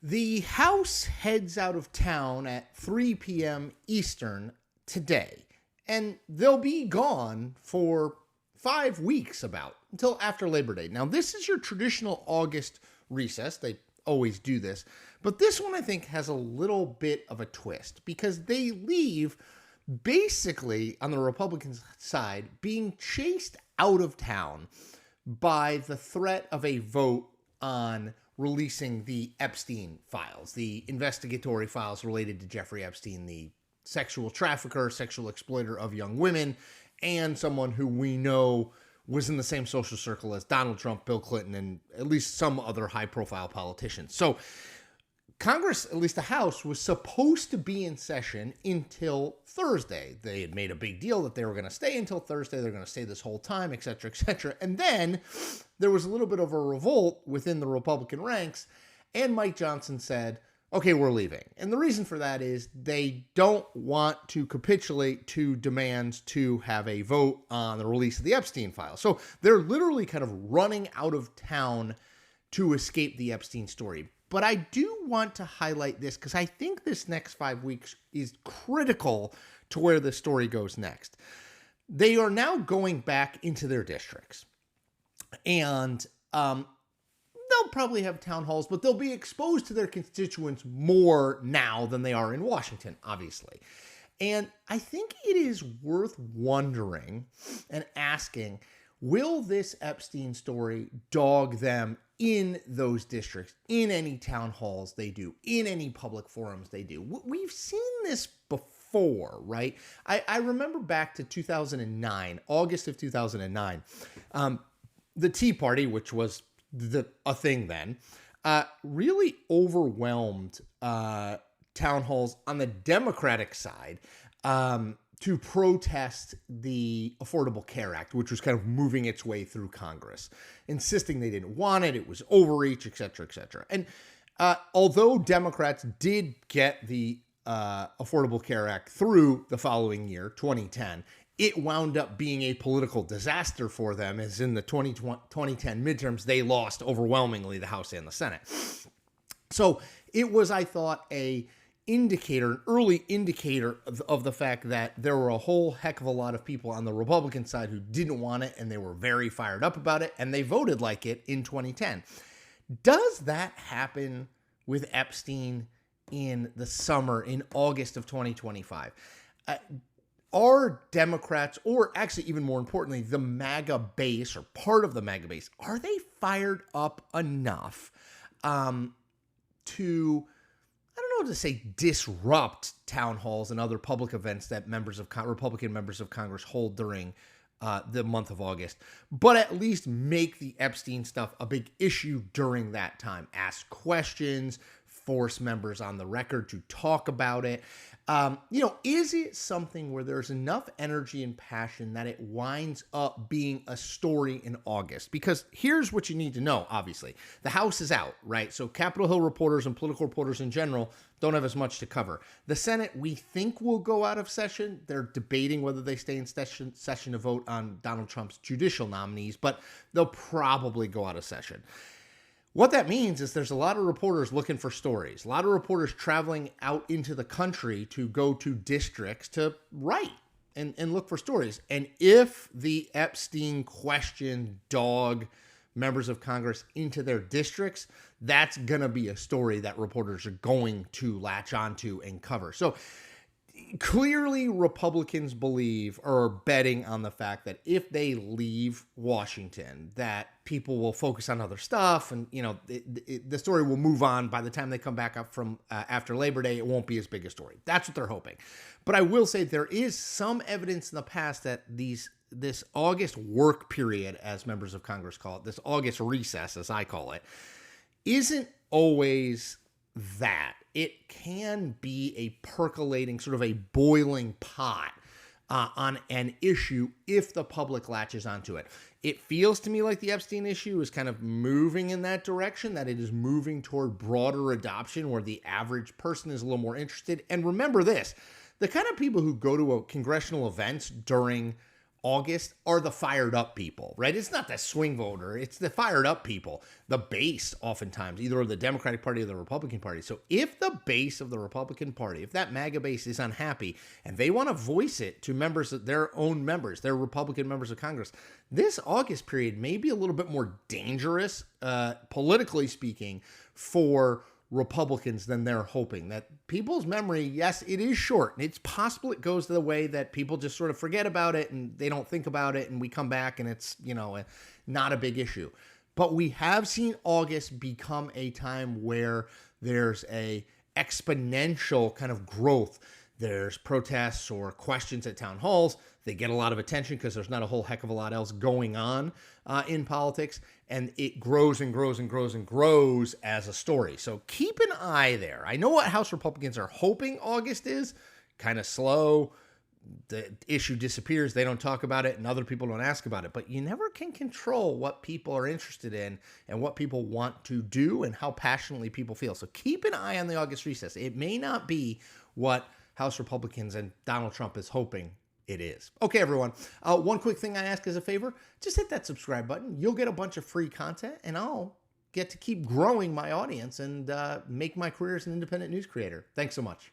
The House heads out of town at 3 p.m. Eastern today, and they'll be gone for 5 weeks until after Labor Day. Now, this is your traditional August recess. They always do this, but this one I think has a little bit of a twist because they leave basically on the Republican side being chased out of town by the threat of a vote on releasing the Epstein files, the investigatory files related to Jeffrey Epstein, the sexual trafficker, sexual exploiter of young women, and someone who we know was in the same social circle as Donald Trump, Bill Clinton, and at least some other high-profile politicians. So Congress, at least the House, was supposed to be in session until Thursday. They had made a big deal that they were going to stay until Thursday. They're going to stay this whole time, et cetera, et cetera. And then there was a little bit of a revolt within the Republican ranks, and Mike Johnson said, okay, we're leaving. And the reason for that is they don't want to capitulate to demands to have a vote on the release of the Epstein file. So they're literally kind of running out of town to escape the Epstein story. But I do want to highlight this because I think this next 5 weeks is critical to where the story goes next. They are now going back into their districts. And they'll probably have town halls, but they'll be exposed to their constituents more now than they are in Washington, obviously. And I think it is worth wondering and asking, will this Epstein story dog them in those districts, in any town halls they do, in any public forums they do? We've seen this before, right? I remember back to 2009, August of 2009, the Tea Party, which was a thing then, really overwhelmed town halls on the Democratic side to protest the Affordable Care Act, which was kind of moving its way through Congress, insisting they didn't want it, it was overreach, et cetera, et cetera. And although Democrats did get the Affordable Care Act through the following year, 2010, it wound up being a political disaster for them, as in the 2010 midterms, they lost overwhelmingly the House and the Senate. So it was, I thought, an early indicator of the fact that there were a whole heck of a lot of people on the Republican side who didn't want it, and they were very fired up about it, and they voted like it in 2010. Does that happen with Epstein in the summer, in August of 2025? Are Democrats, or actually even more importantly, the MAGA base or part of the MAGA base, are they fired up enough to, I don't know to say disrupt town halls and other public events that Republican members of Congress hold during the month of August, but at least make the Epstein stuff a big issue during that time? Ask questions, force members on the record to talk about it. Is it something where there's enough energy and passion that it winds up being a story in August? Because here's what you need to know, obviously. The House is out, right? So Capitol Hill reporters and political reporters in general don't have as much to cover. The Senate, we think, will go out of session. They're debating whether they stay in session to vote on Donald Trump's judicial nominees, but they'll probably go out of session. What that means is there's a lot of reporters looking for stories, a lot of reporters traveling out into the country to go to districts to write and look for stories. And if the Epstein question dog members of Congress into their districts, that's going to be a story that reporters are going to latch onto and cover. So clearly Republicans believe or are betting on the fact that if they leave Washington, that people will focus on other stuff, and the story will move on. By the time they come back up from after Labor Day, it won't be as big a story. That's what they're hoping. But I will say there is some evidence in the past that this August work period, as members of Congress call it, this August recess, as I call it, isn't always that. It can be a percolating, sort of a boiling pot on an issue if the public latches onto it. It feels to me like the Epstein issue is kind of moving in that direction, that it is moving toward broader adoption where the average person is a little more interested. And remember this, the kind of people who go to congressional events during August are the fired up people, right? It's not the swing voter, it's the fired up people, the base oftentimes, either of the Democratic Party or the Republican Party. So if the base of the Republican Party, if that MAGA base is unhappy and they want to voice it to members of their own members, their Republican members of Congress, this August period may be a little bit more dangerous, politically speaking, for Republicans than they're hoping. That people's memory, yes, it is short. It's possible it goes the way that people just sort of forget about it and they don't think about it, and we come back and it's, not a big issue. But we have seen August become a time where there's a exponential kind of growth. There's protests or questions at town halls. They get a lot of attention because there's not a whole heck of a lot else going on in politics. And it grows and grows and grows and grows as a story. So keep an eye there. I know what House Republicans are hoping August is. Kind of slow. The issue disappears. They don't talk about it and other people don't ask about it. But you never can control what people are interested in and what people want to do and how passionately people feel. So keep an eye on the August recess. It may not be what House Republicans and Donald Trump is hoping it is. Okay, everyone. One quick thing I ask as a favor, just hit that subscribe button. You'll get a bunch of free content and I'll get to keep growing my audience and make my career as an independent news creator. Thanks so much.